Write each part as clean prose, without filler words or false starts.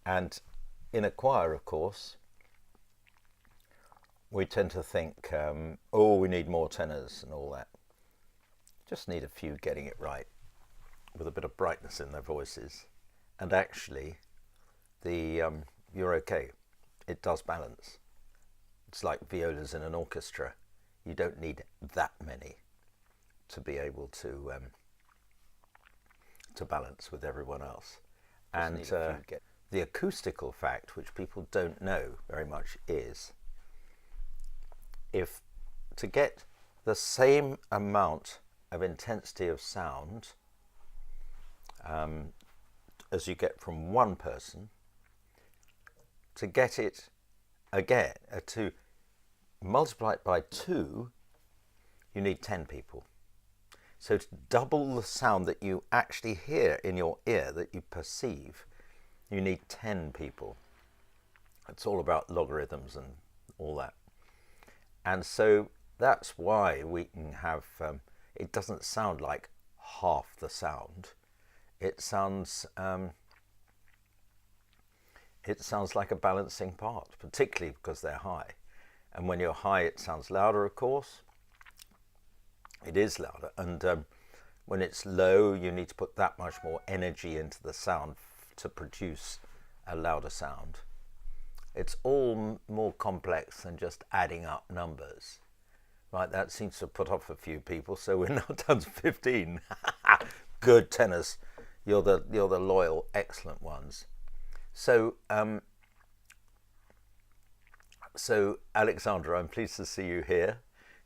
And in a choir, of course, we tend to think, oh, we need more tenors and all that. Just need a few getting it right with a bit of brightness in their voices. And actually, you're okay. It does balance. It's like violas in an orchestra. You don't need that many to be able to balance with everyone else. And the acoustical fact, which people don't know very much, is if to get the same amount of intensity of sound as you get from one person, to get it again, to multiply it by 2, you need 10 people. So to double the sound that you actually hear in your ear, that you perceive, you need 10 people. It's all about logarithms and all that. And so that's why we can have, it doesn't sound like half the sound. It sounds like a balancing part, particularly because they're high. And when you're high, it sounds louder, of course. It is louder. And when it's low, you need to put that much more energy into the sound to produce a louder sound. It's all more complex than just adding up numbers. Right, that seems to put off a few people, so we're now down to 15. Good tenors. You're the loyal, excellent ones. So, Alexandra, I'm pleased to see you here.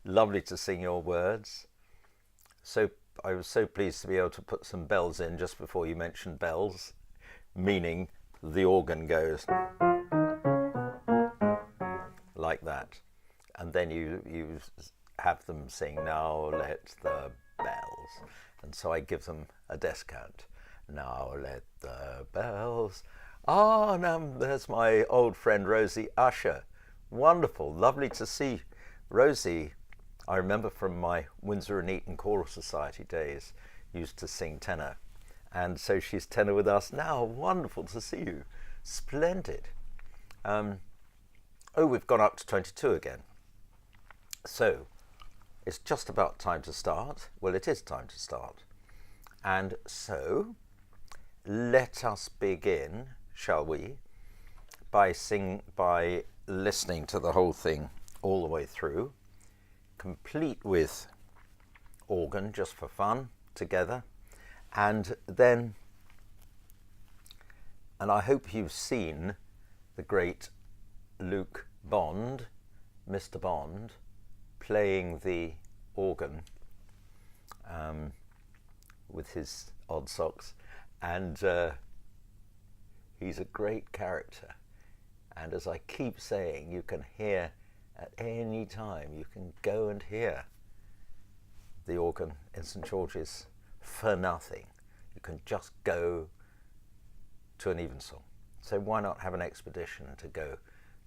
Lovely to sing your words. So I was so pleased to be able to put some bells in just before you mentioned bells, meaning the organ goes like that, and then you have them sing, "Now let the bells," and so I give them a descant. Now let the bells. Ah, now there's my old friend Rosie Usher. Wonderful, lovely to see Rosie. I remember from my Windsor and Eton Choral Society days, used to sing tenor, and so she's tenor with us now. Wonderful to see you. Splendid. Oh, we've gone up to 22 again. So it's just about time to start. Well, it is time to start. And so let us begin, shall we, by listening to the whole thing all the way through, complete with organ just for fun together. And I hope you've seen the great Luke Bond, Mr. Bond, playing the organ with his odd socks, and he's a great character. And as I keep saying, you can hear at any time, you can go and hear the organ in St. George's for nothing. You can just go to an evensong. So why not have an expedition to go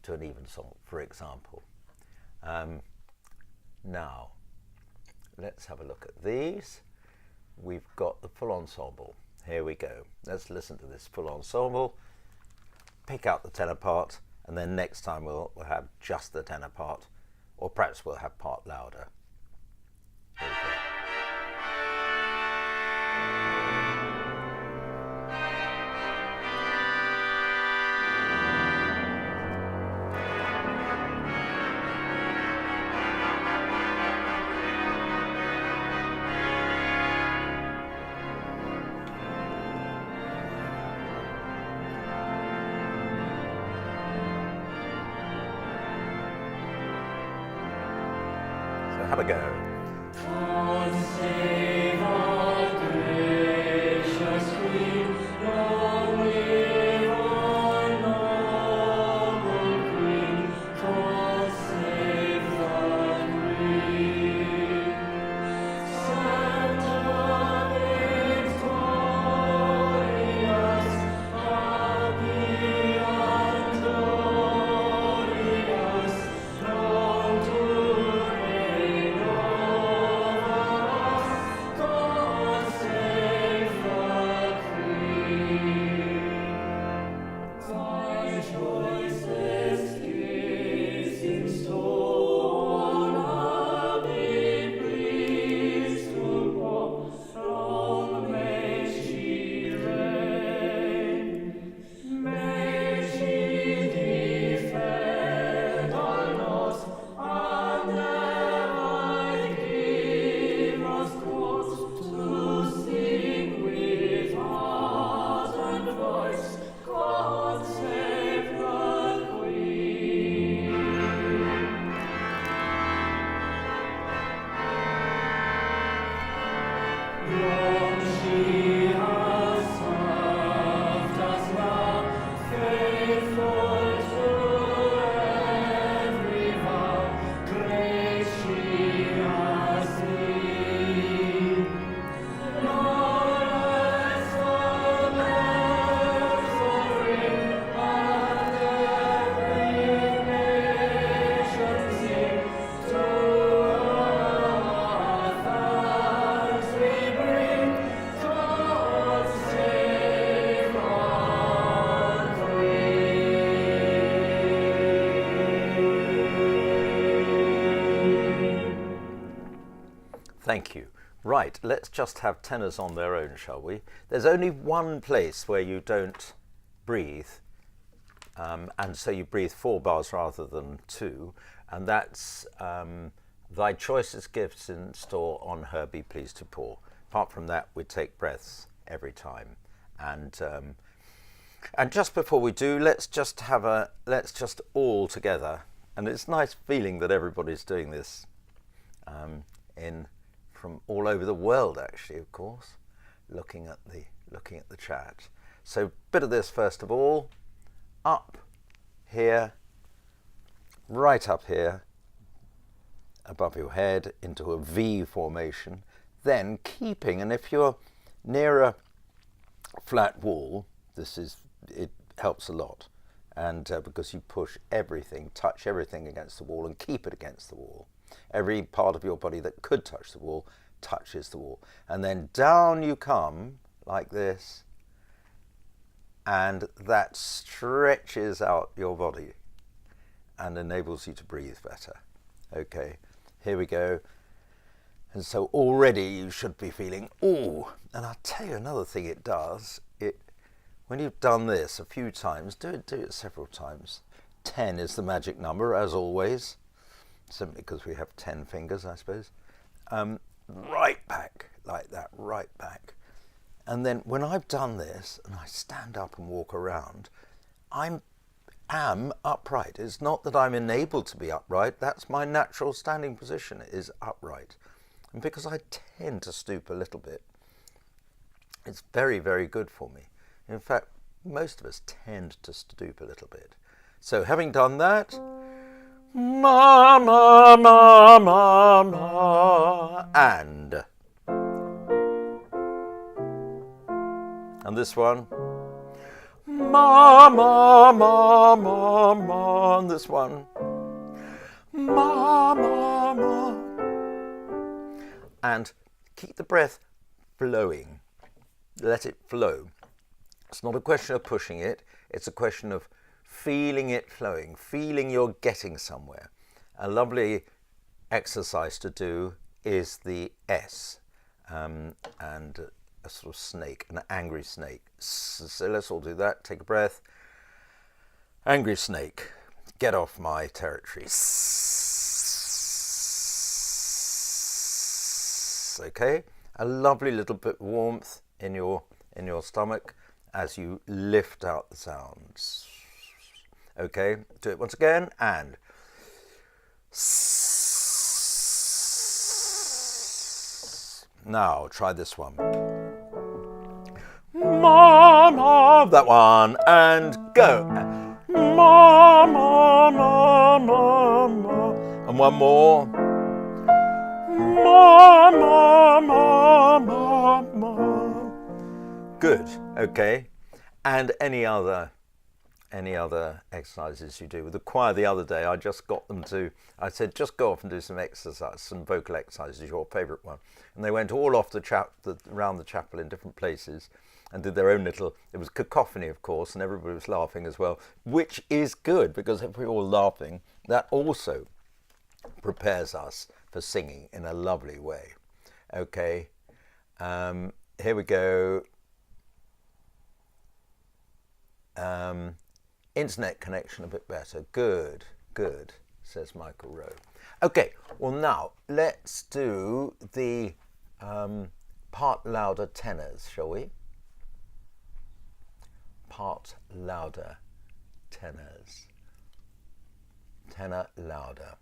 to an evensong, for example? Now, let's have a look at these. We've got the full ensemble. Here we go. Let's listen to this full ensemble, pick out the tenor part, and then next time we'll have just the tenor part, or perhaps we'll have part louder. Here we go. Have a go. Thank you. Right, let's just have tenors on their own, shall we? There's only one place where you don't breathe, and so you breathe 4 bars rather than 2, and that's thy choicest gifts in store on her be pleased to pour. Apart from that, we take breaths every time. And just before we do, let's just all together, and it's nice feeling that everybody's doing this from all over the world, actually, of course, looking at the chat. So bit of this first of all, up here, right up here, above your head into a V formation, then keeping, and if you're near a flat wall, it helps a lot, and because you push everything, touch everything against the wall and keep it against the wall. Every part of your body that could touch the wall touches the wall, and then down you come like this, and that stretches out your body and enables you to breathe better. Okay, here we go. And so already you should be feeling, ooh, and I'll tell you another thing it does. When you've done this a few times, do it several times. 10 is the magic number, as always, simply because we have 10 fingers, I suppose. Right back, like that, right back. And then when I've done this, and I stand up and walk around, I am upright. It's not that I'm enabled to be upright, that's my natural standing position, is upright. And because I tend to stoop a little bit, it's very, very good for me. In fact, most of us tend to stoop a little bit. So having done that, ma, ma, ma, ma, ma, and this one, ma, ma, ma, ma, ma, and this one, ma, ma, ma, and keep the breath flowing. Let it flow. It's not a question of pushing it, it's a question of feeling it flowing, feeling you're getting somewhere. A lovely exercise to do is the S, and a sort of snake, an angry snake. So let's all do that. Take a breath. Angry snake, get off my territory. Okay, a lovely little bit of warmth in your stomach as you lift out the sounds. Okay, do it once again, and now try this one. Ma, ma, that one, and go. Ma, ma, ma, ma, ma, and one more. Ma, ma, ma, ma, ma. Good, okay. And any other exercises you do. With the choir the other day, I just got them to, I said, just go off and do some exercise, some vocal exercises, your favourite one. And they went all off around the chapel in different places and did their own little, it was cacophony, of course, and everybody was laughing as well, which is good, because if we're all laughing, that also prepares us for singing in a lovely way. Okay, here we go. Internet connection a bit better. Good, good, says Michael Rowe. Okay, well now let's do the part louder tenors, shall we? Part louder tenors. Tenor louder.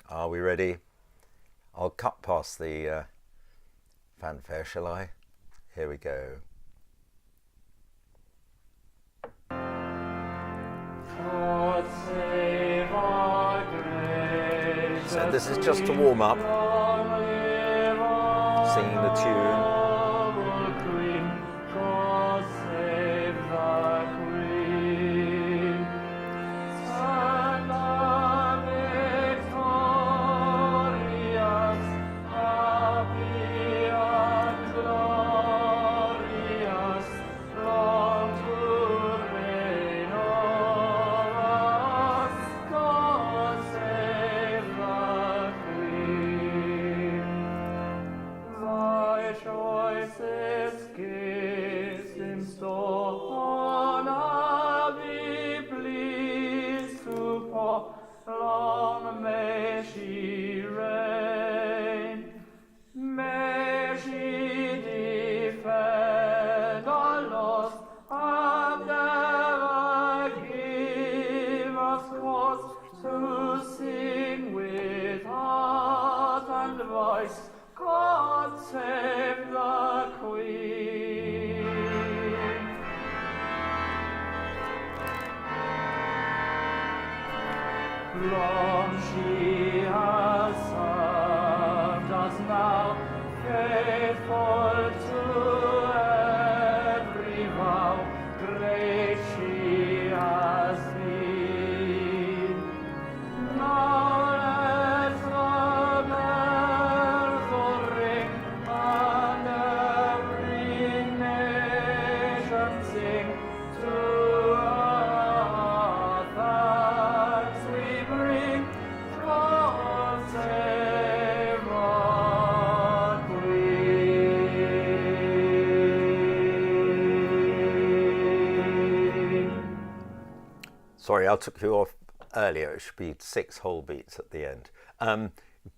Are we ready? I'll cut past the fanfare, shall I? Here we go. So this is just to warm up, singing the tune. and ever give us cause to sing with heart and voice, God save the Queen. Long she has served us now, faithful to every vow, great she has been. Now let the bells all ring, and every nation sing, to our thanks we bring, God save our Queen. Sorry, I took you off earlier. It should be 6 whole beats at the end.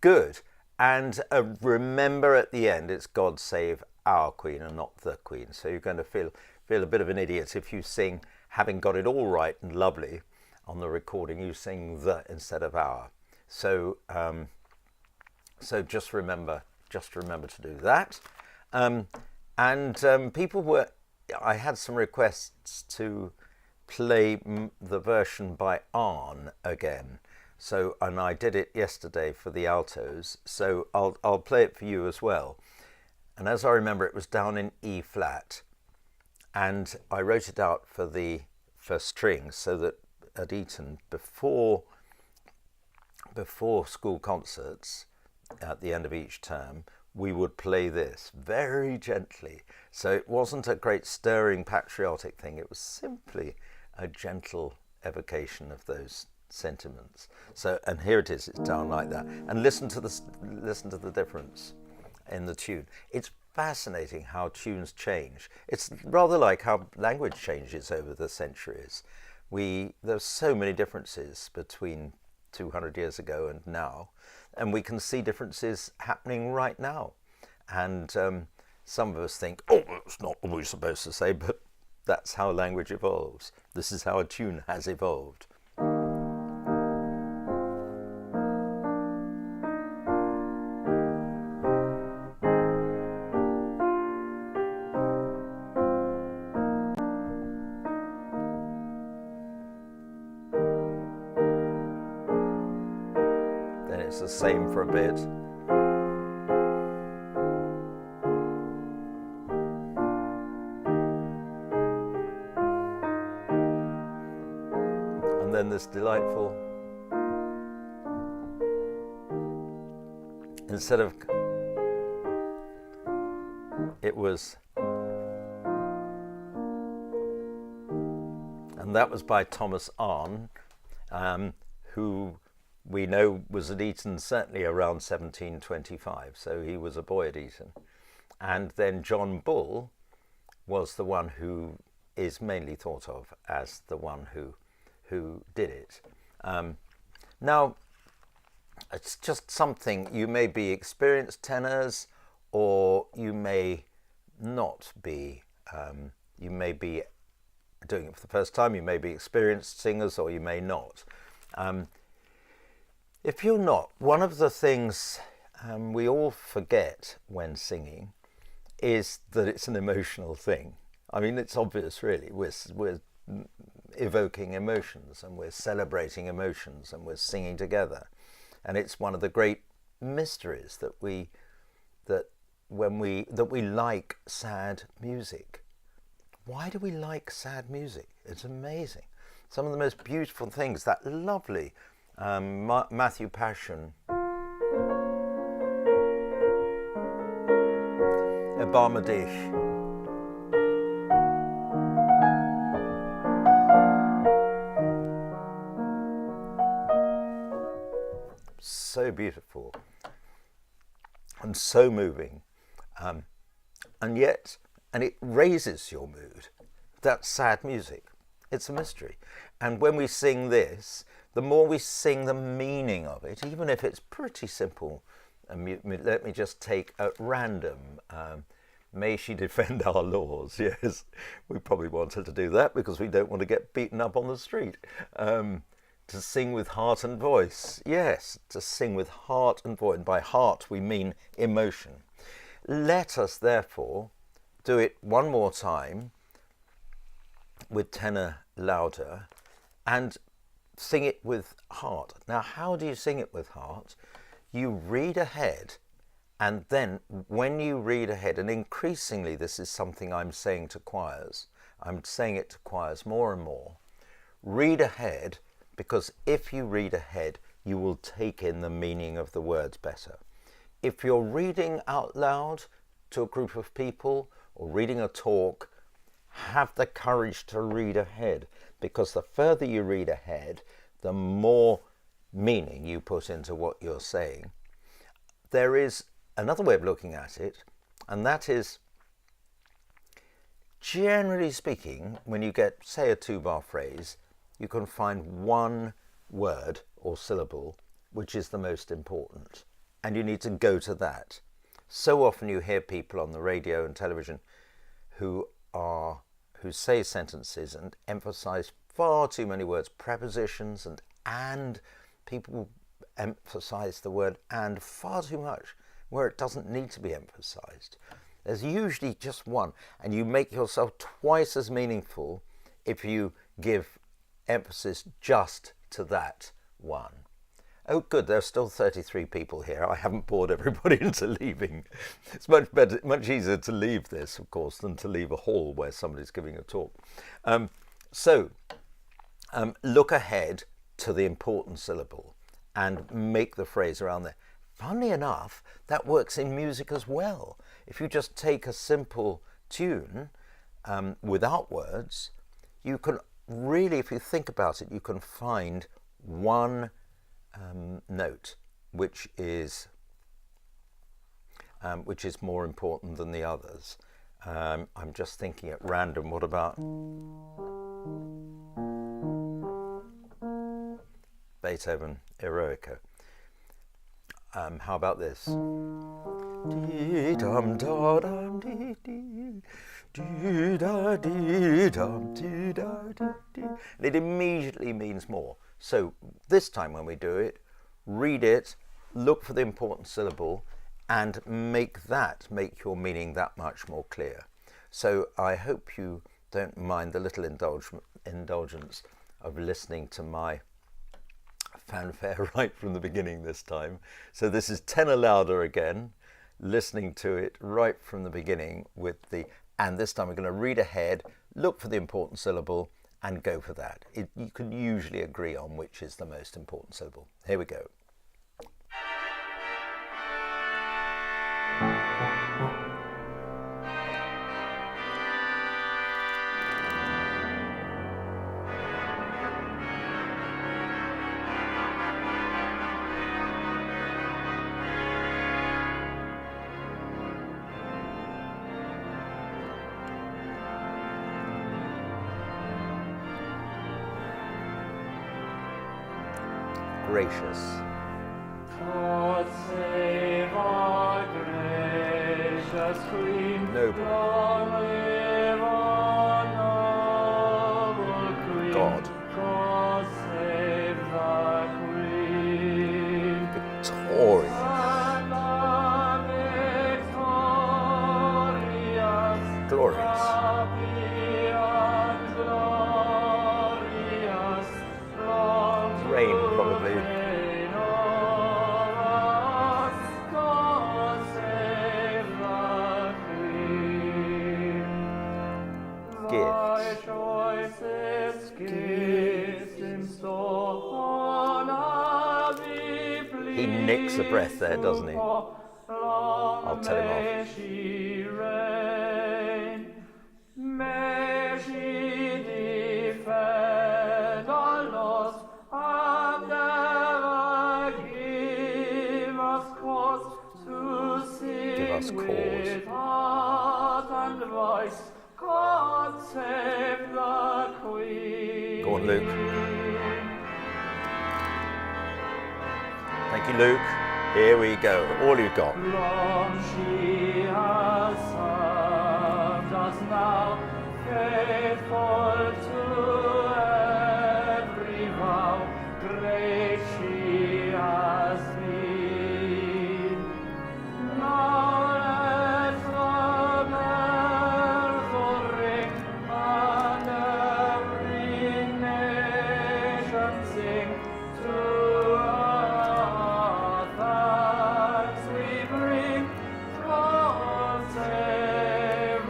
Good. And remember at the end, it's God save our Queen and not the Queen. So you're going to feel a bit of an idiot if you sing, having got it all right and lovely on the recording, you sing the instead of our. So so just remember to do that. People were, I had some requests to play the version by Arne again. So, and I did it yesterday for the altos. So I'll play it for you as well. And as I remember, it was down in E flat, and I wrote it out for strings, so that at Eton before school concerts at the end of each term, we would play this very gently. So it wasn't a great stirring patriotic thing. It was simply a gentle evocation of those sentiments. So, and here it is. It's down like that. And listen to the difference in the tune. It's fascinating how tunes change. It's rather like how language changes over the centuries. There's so many differences between 200 years ago and now, and we can see differences happening right now. And some of us think, oh, that's not what we're supposed to say, but that's how language evolves. This is how a tune has evolved. Then it's the same for a bit. And then this delightful, instead of, it was, and that was by Thomas Arne, who we know was at Eton certainly around 1725, so he was a boy at Eton. And then John Bull was the one who is mainly thought of as the one who did it. Now, it's just something, you may be experienced tenors, or you may not be. You may be doing it for the first time, you may be experienced singers, or you may not. If you're not, one of the things we all forget when singing is that it's an emotional thing. I mean, it's obvious, really. We're evoking emotions, and we're celebrating emotions, and we're singing together. And it's one of the great mysteries that we like sad music. Why do we like sad music? It's amazing. Some of the most beautiful things, that lovely Matthew Passion, Ebarmadish, so beautiful and so moving, and it raises your mood. That's sad music. It's a mystery. And when we sing this, the more we sing the meaning of it, even if it's pretty simple, let me just take at random May she defend our laws. Yes, we probably want her to do that because we don't want to get beaten up on the street. To sing with heart and voice. Yes, to sing with heart and voice. And by heart we mean emotion. Let us therefore do it one more time with tenor louder and sing it with heart. Now, how do you sing it with heart? You read ahead, and then when you read ahead, and increasingly this is something I'm saying to choirs, I'm saying it to choirs more and more, read ahead, because if you read ahead, you will take in the meaning of the words better. If you're reading out loud to a group of people or reading a talk, have the courage to read ahead, because the further you read ahead, the more meaning you put into what you're saying. There is another way of looking at it, and that is, generally speaking, when you get, say, a 2-bar phrase, you can find one word or syllable which is the most important, and you need to go to that. So often you hear people on the radio and television who say sentences and emphasize far too many words, prepositions and people emphasize the word and far too much where it doesn't need to be emphasized. There's usually just one, and you make yourself twice as meaningful if you give emphasis just to that one. Oh, good, there's still 33 people here. I haven't bored everybody into leaving. It's much easier to leave this, of course, than to leave a hall where somebody's giving a talk. Look ahead to the important syllable and make the phrase around there. Funnily enough, that works in music as well. If you just take a simple tune without words, you can really, if you think about it, you can find one note which is more important than the others. I'm just thinking at random. What about Beethoven Eroica? How about this? Dee dum da dum dee dee, dee da dee dum dee da dee dee. And it immediately means more. So this time when we do it, read it, look for the important syllable, and make your meaning that much more clear. So I hope you don't mind the little indulgence of listening to my fanfare right from the beginning this time. So this is tenor louder again, listening to it right from the beginning and this time we're going to read ahead, look for the important syllable, and go for that. You can usually agree on which is the most important syllable. Here we go. Gracious. God save our gracious Queen. Noble. Long live our noble Queen. God. God save the Queen. Victorious. And the victorious. Glorious. Happy and glorious. Long Reign, probably. He nicks a breath there, doesn't he? I'll tell him off. May she defend our laws and ever give us cause to sing with heart and voice. God save the Queen. Go on, Luke. Thank you, Luke. Here we go. All you've got. Long she has was now, faithful to every vow, great she has been. Now let the bells all ring, and every nation sing. To our thanks we bring from Tenor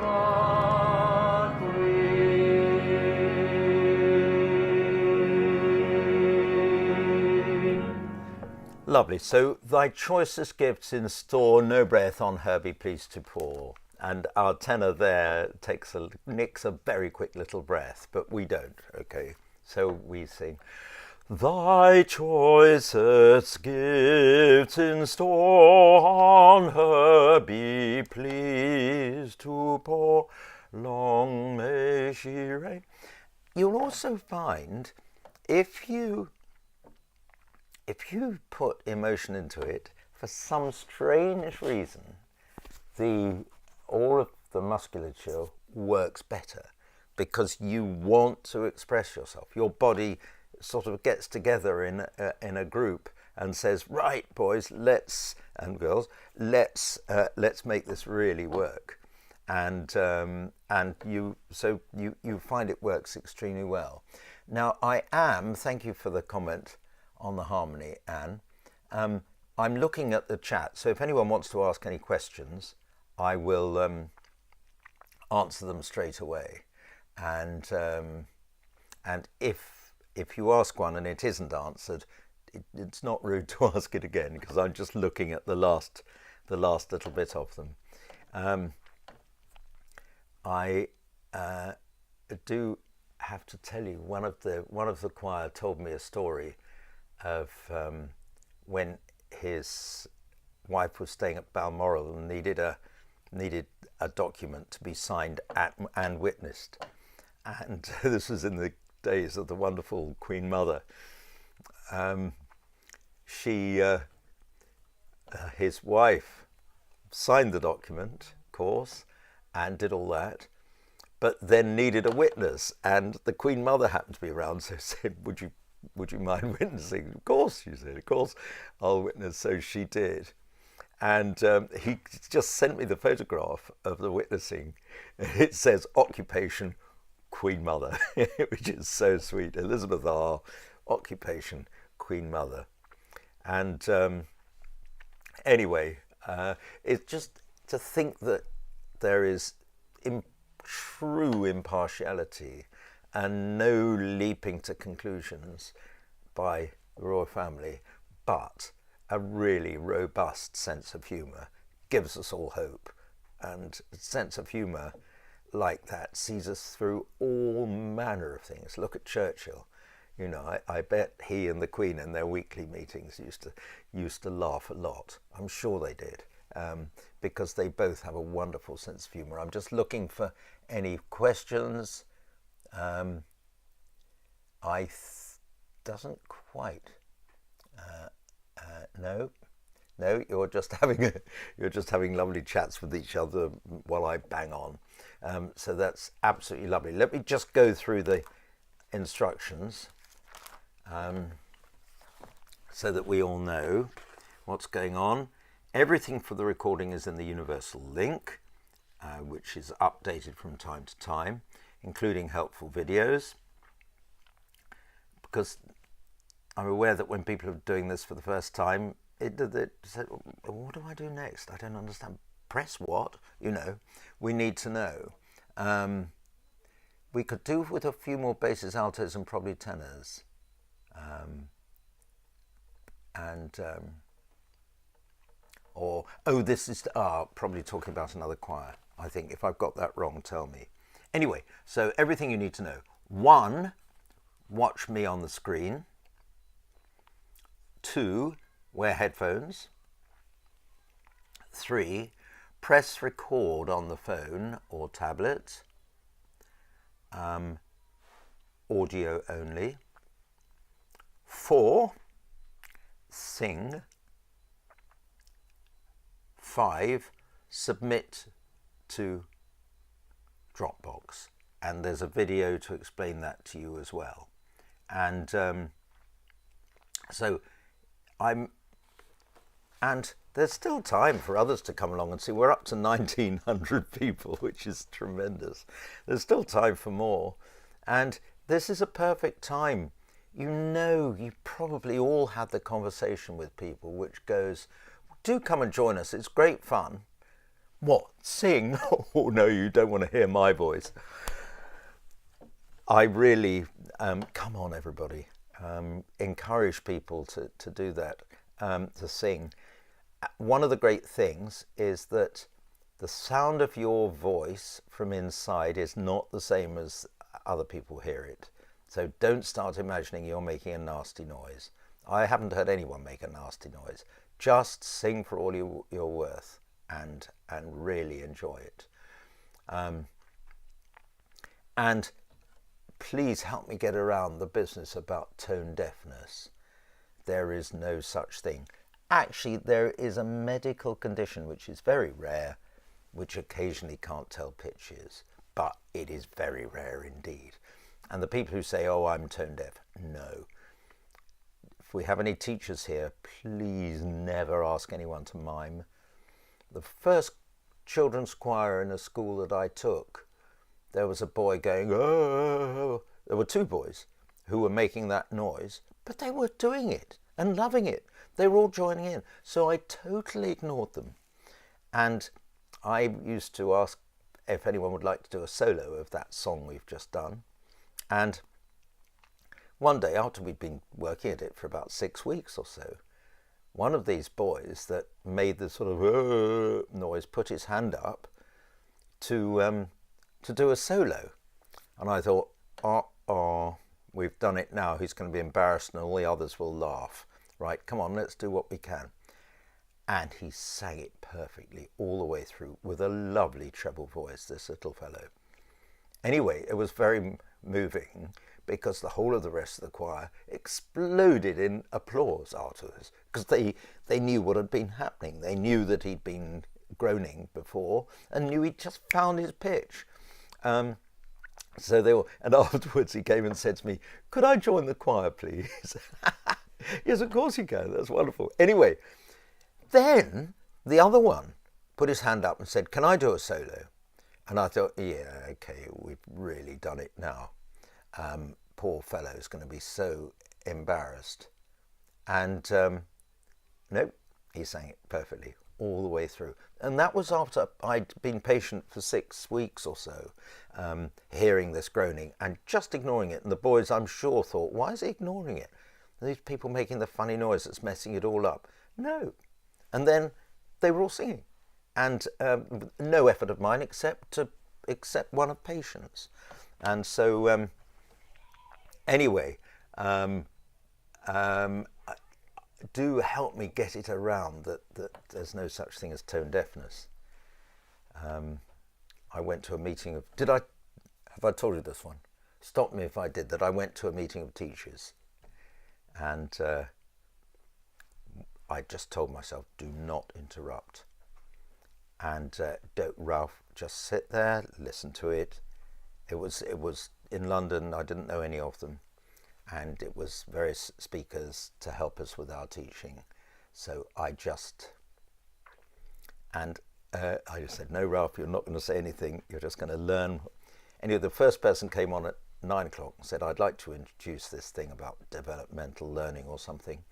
Queen. Lovely. So, thy choicest gifts in store, no breath on her be pleased to pour. And our tenor there nicks a very quick little breath, but we don't, okay? So we sing, thy choicest gifts in store on her be pleased to pour, long may she reign. You'll also find if you put emotion into it, for some strange reason, all of the musculature works better because you want to express yourself. Your body sort of gets together in a group and says, right, boys, and girls, let's make this really work. And you find it works extremely well. Now, thank you for the comment on the harmony, Anne. I'm looking at the chat, so if anyone wants to ask any questions, I will answer them straight away. And if you ask one and it isn't answered, it's not rude to ask it again, because I'm just looking at the last little bit of them. I do have to tell you, one of the choir told me a story of when his wife was staying at Balmoral and needed a document to be signed and witnessed, and this was in the days of the wonderful Queen Mother. His wife signed the document, of course, and did all that, but then needed a witness, and the Queen Mother happened to be around, so said, would you mind witnessing? Of course, she said, of course I'll witness. So she did. And he just sent me the photograph of the witnessing. It says occupation Queen Mother, which is so sweet. Elizabeth R, occupation Queen Mother. And anyway, it's just to think that there is true impartiality and no leaping to conclusions by the royal family, but a really robust sense of humour gives us all hope. And a sense of humour like that sees us through all manner of things. Look at Churchill. You know, I bet he and the Queen in their weekly meetings used to laugh a lot. I'm sure they did, because they both have a wonderful sense of humour. I'm just looking for any questions. Doesn't quite. No, you're just having lovely chats with each other while I bang on. So that's absolutely lovely. Let me just go through the instructions, so that we all know what's going on. Everything for the recording is in the universal link, which is updated from time to time, including helpful videos, because I'm aware that when people are doing this for the first time, it said, what do I do next? I don't understand. Press what? You know, we need to know. We could do with a few more basses, altos, and probably tenors. This is probably talking about another choir. I think if I've got that wrong, tell me. Anyway, so everything you need to know. 1, watch me on the screen. 2, wear headphones. 3, press record on the phone or tablet. Audio only. 4, sing. 5, submit to Dropbox, and there's a video to explain that to you as well. And and there's still time for others to come along and see. We're up to 1,900 people, which is tremendous. There's still time for more. And this is a perfect time. You probably all had the conversation with people which goes, do come and join us. It's great fun. What? Sing? Oh, no, you don't want to hear my voice. I really, come on, everybody. Encourage people to do that, to sing. One of the great things is that the sound of your voice from inside is not the same as other people hear it. So don't start imagining you're making a nasty noise. I haven't heard anyone make a nasty noise. Just sing for all you're worth and really enjoy it. And please help me get around the business about tone deafness. There is no such thing. Actually, there is a medical condition which is very rare, which occasionally can't tell pitches, but it is very rare indeed. And the people who say, oh, I'm tone deaf, no. If we have any teachers here, please never ask anyone to mime. The first children's choir in a school that I took, there was a boy going, oh. There were two boys who were making that noise, but they were doing it and loving it. They were all joining in. So I totally ignored them. And I used to ask if anyone would like to do a solo of that song we've just done. And one day, after we'd been working at it for about 6 weeks or so, one of these boys that made the sort of noise put his hand up to do a solo. And I thought, we've done it now. He's going to be embarrassed and all the others will laugh. Right, come on, let's do what we can. And he sang it perfectly all the way through with a lovely treble voice, this little fellow. Anyway, it was very moving because the whole of the rest of the choir exploded in applause afterwards because they knew what had been happening. They knew that he'd been groaning before and knew he'd just found his pitch. So they were, and afterwards he came and said to me, could I join the choir, please? Yes, of course you can. That's wonderful. Anyway, then the other one put his hand up and said, can I do a solo? And I thought, yeah, okay, we've really done it now. Poor fellow's going to be so embarrassed. And nope, he sang it perfectly all the way through. And that was after I'd been patient for 6 weeks or so, hearing this groaning and just ignoring it. And the boys, I'm sure, thought, why is he ignoring it? These people making the funny noise that's messing it all up. No. And then they were all singing. And no effort of mine except one of patience. And so anyway, do help me get it around that there's no such thing as tone deafness. I went to a meeting of, have I told you this one? Stop me if I did, that I went to a meeting of teachers and I just told myself, do not interrupt. And don't, Ralph, just sit there, listen to it. It was in London, I didn't know any of them. And it was various speakers to help us with our teaching. So I just said, no, Ralph, you're not going to say anything. You're just going to learn. Anyway, the first person came on at 9 o'clock and said, I'd like to introduce this thing about developmental learning or something.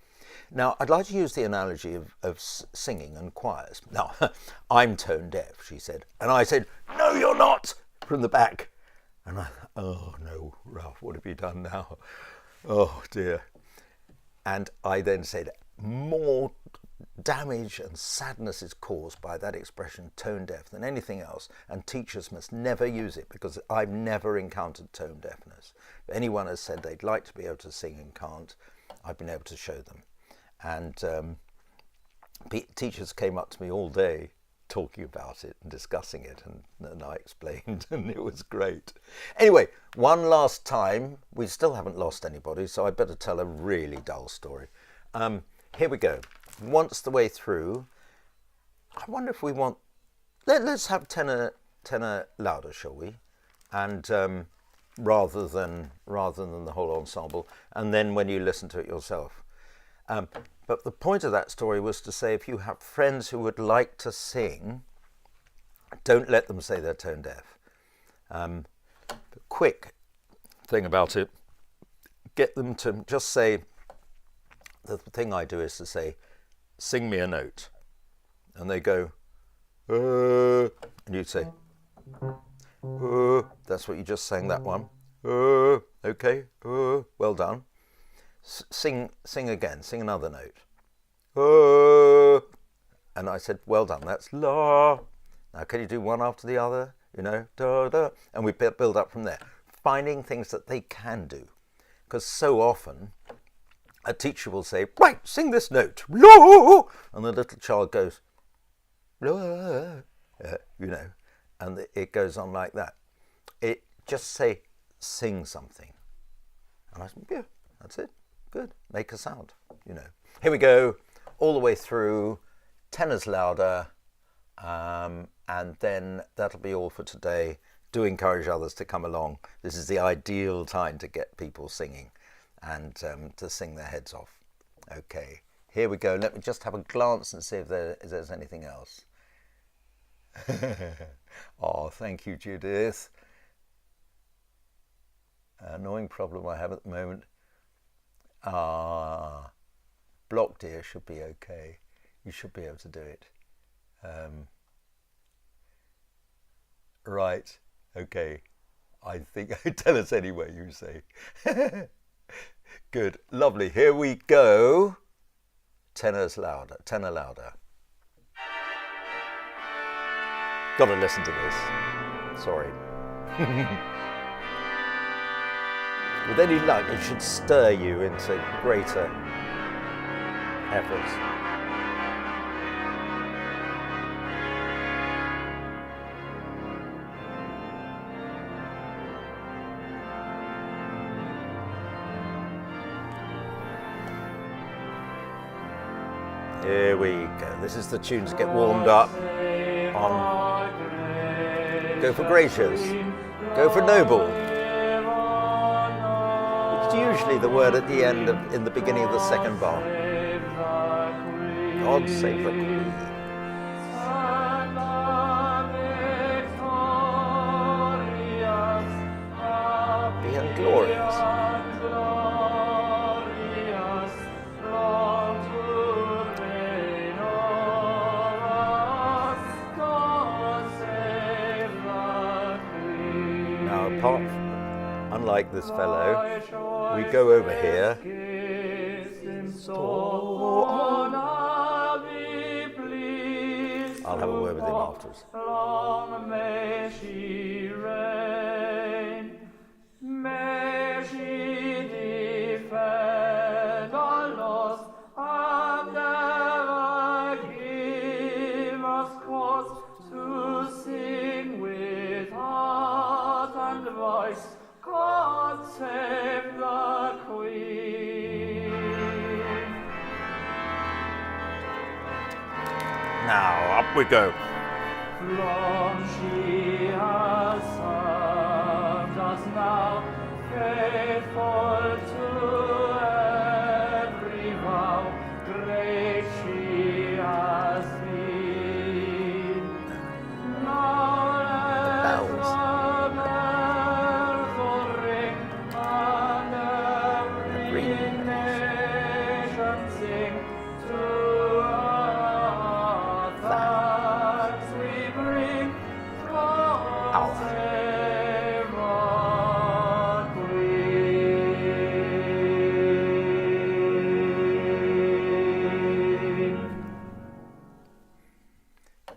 Now, I'd like to use the analogy of singing and choirs. Now, I'm tone deaf, she said. And I said, no, you're not, from the back. And I thought, oh, no, Ralph, what have you done now? Oh, dear. And I then said, more damage and sadness is caused by that expression, tone deaf, than anything else. And teachers must never use it because I've never encountered tone deafness. If anyone has said they'd like to be able to sing and can't, I've been able to show them. And teachers came up to me all day talking about it and discussing it, and I explained, and it was great. Anyway, one last time, we still haven't lost anybody, so I better tell a really dull story. Here we go. Once the way through, I wonder if we want, let's have tenor louder, shall we? and rather than the whole ensemble. And then when you listen to it yourself. But the point of that story was to say, if you have friends who would like to sing, don't let them say they're tone deaf. The quick thing about it, get them to just say, the thing I do is to say, sing me a note. And they go, and you say, that's what you just sang, that one. Okay, well done. Sing again, sing another note. And I said, well done, that's la. Now can you do one after the other? You know, da, da. And we build up from there. Finding things that they can do. Because so often, a teacher will say, right, sing this note. La! And the little child goes, la, you know, and it goes on like that. It just say, sing something. And I said, yeah, that's it. Good. Make a sound, you know. Here we go, all the way through. Tenor's louder. And then that'll be all for today. Do encourage others to come along. This is the ideal time to get people singing and to sing their heads off. Okay, here we go. Let me just have a glance and see if there's anything else. Oh, thank you, Judith. Annoying problem I have at the moment. Blocked ear should be okay. You should be able to do it. Right, okay. I think, tell us anyway, you say. Good, lovely. Here we go. Tenor louder. Got to listen to this. Sorry. With any luck, it should stir you into greater efforts. Here we go. This is the tune to get warmed up on. Go for gracious. Go for noble. It's usually the word at the end in the beginning of the second bar. God save the Queen. Be glorious. Unlike this fellow, we go over here. I'll have a word with him afterwards. Long may she reign, may she defend our lost, and never give us cause to sing with heart and voice. God save the Queen. Now, up we go. Long she has served us now, faithful to every vow. Great she has been. Now let the bells all ring, and every nation sing to our thanks we bring from save our Queen.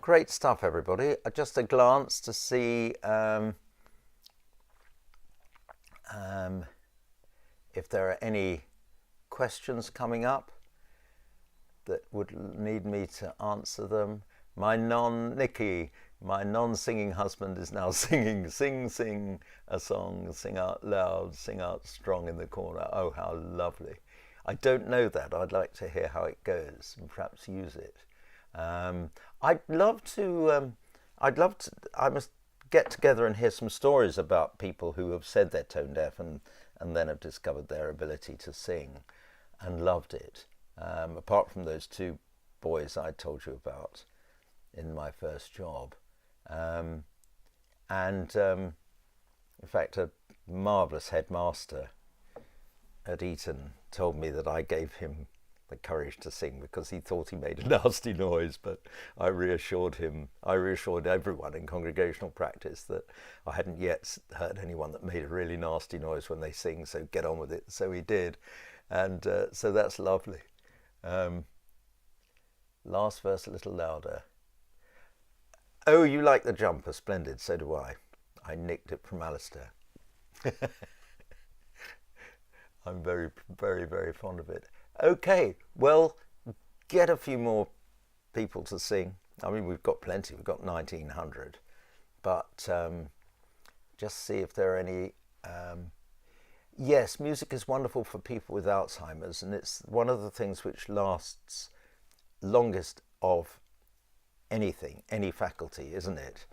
Great stuff, everybody. Just a glance to see if there are any questions coming up that would need me to answer them. My non-singing husband is now singing, sing a song, sing out loud, sing out strong in the corner. Oh, how lovely. I don't know that. I'd like to hear how it goes and perhaps use it. I must get together and hear some stories about people who have said they're tone deaf and then have discovered their ability to sing and loved it. Apart from those two boys I told you about in my first job. In fact, a marvellous headmaster at Eton told me that I gave him the courage to sing because he thought he made a nasty noise, but I reassured everyone in congregational practice that I hadn't yet heard anyone that made a really nasty noise when they sing, so get on with it. So he did, and so that's lovely. Last verse a little louder. Oh, you like the jumper, splendid, so do I. I nicked it from Alistair. I'm very, very, very fond of it. Okay, well, get a few more people to sing. I mean, we've got plenty. We've got 1,900. But just see if there are any... yes, music is wonderful for people with Alzheimer's, and it's one of the things which lasts longest of anything, any faculty, isn't it?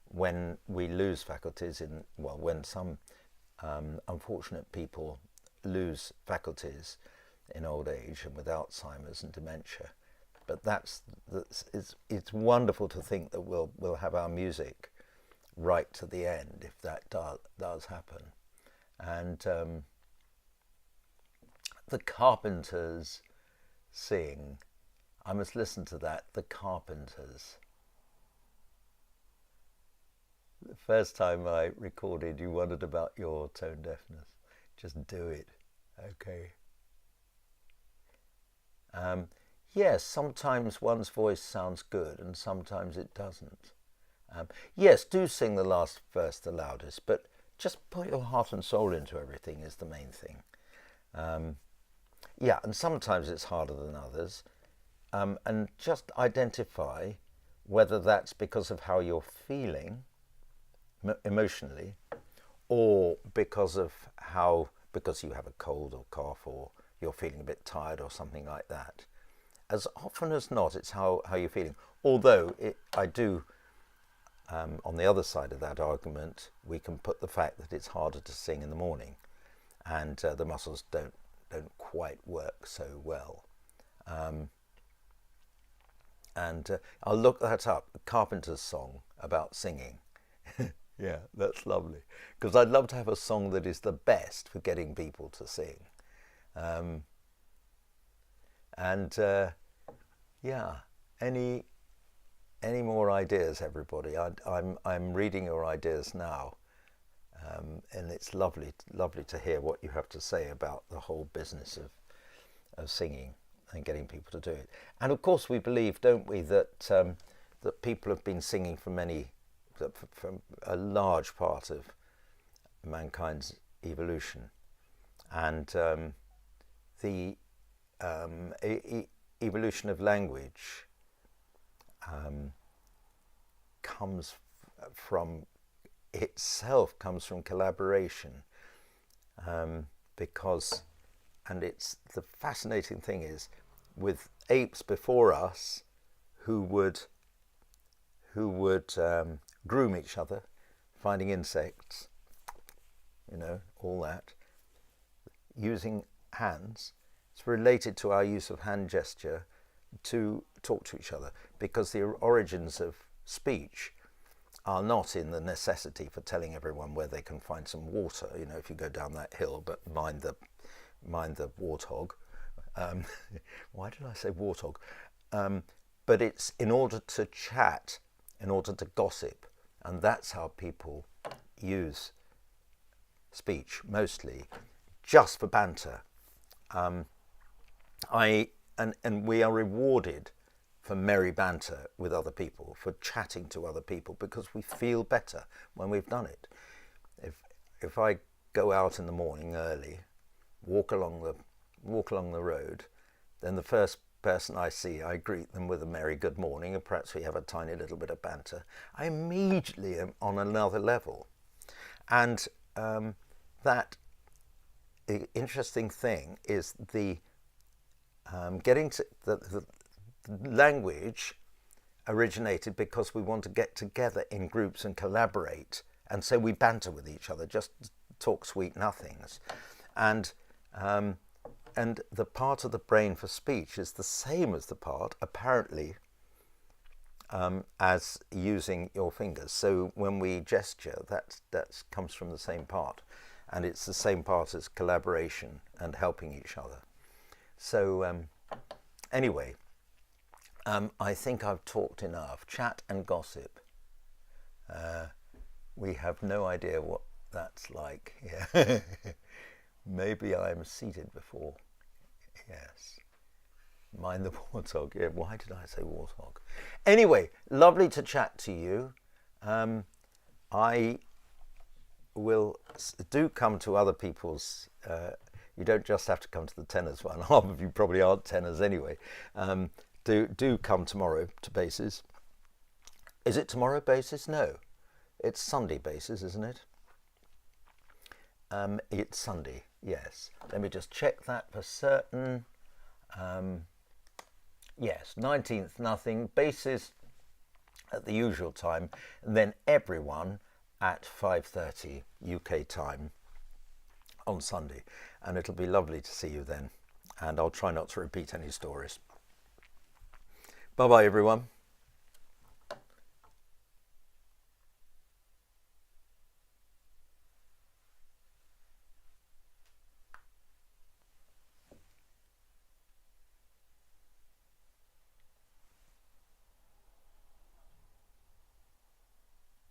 When we lose faculties when some unfortunate people lose faculties in old age and with Alzheimer's and dementia. But it's wonderful to think that we'll have our music right to the end if that does happen. And the Carpenters sing. I must listen to that. The Carpenters. The first time I recorded, you wondered about your tone deafness. Just do it, okay? Yes, sometimes one's voice sounds good and sometimes it doesn't. Yes, do sing the last verse the loudest, but just put your heart and soul into everything is the main thing. Yeah, and sometimes it's harder than others. And just identify whether that's because of how you're feeling emotionally, or because you have a cold or cough, or you're feeling a bit tired or something like that. As often as not, it's how you're feeling. Although I do, on the other side of that argument, we can put the fact that it's harder to sing in the morning, and the muscles don't quite work so well. And I'll look that up. Carpenter's song about singing. Yeah, that's lovely. Because I'd love to have a song that is the best for getting people to sing. Yeah, any more ideas, everybody? I'm reading your ideas now, and it's lovely to hear what you have to say about the whole business of singing and getting people to do it. And of course, we believe, don't we, that that people have been singing for a large part of mankind's evolution, and the evolution of language comes from collaboration, because, and it's the fascinating thing is, with apes before us who would groom each other, finding insects, all that, using hands. It's related to our use of hand gesture to talk to each other, because the origins of speech are not in the necessity for telling everyone where they can find some water, if you go down that hill, but mind the warthog. Why did I say warthog? But it's in order to chat, in order to gossip, and that's how people use speech mostly, just for banter. And we are rewarded for merry banter with other people, for chatting to other people, because we feel better when we've done it. If I go out in the morning early, walk along the road, then the first person I see, I greet them with a merry good morning, and perhaps we have a tiny little bit of banter. I immediately am on another level. And that interesting thing is the getting to the language originated because we want to get together in groups and collaborate, and so we banter with each other, just talk sweet nothings. And the part of the brain for speech is the same as the part, apparently, as using your fingers. So when we gesture, that comes from the same part, and it's the same part as collaboration and helping each other. So anyway, I think I've talked enough. Chat and gossip. We have no idea what that's like. Yeah. Maybe I'm seated before. Yes. Mind the warthog. Yeah, why did I say warthog? Anyway, lovely to chat to you. I will do come to other people's. You don't just have to come to the tenors one. Half of you probably aren't tenors anyway. Do come tomorrow to Bases. Is it tomorrow Bases? No, it's Sunday Bases, isn't it? It's Sunday. Yes. Let me just check that for certain. Yes, 19th, nothing. Bases at the usual time, and then everyone at 5:30 UK time on Sunday. And it'll be lovely to see you then. And I'll try not to repeat any stories. Bye-bye, everyone.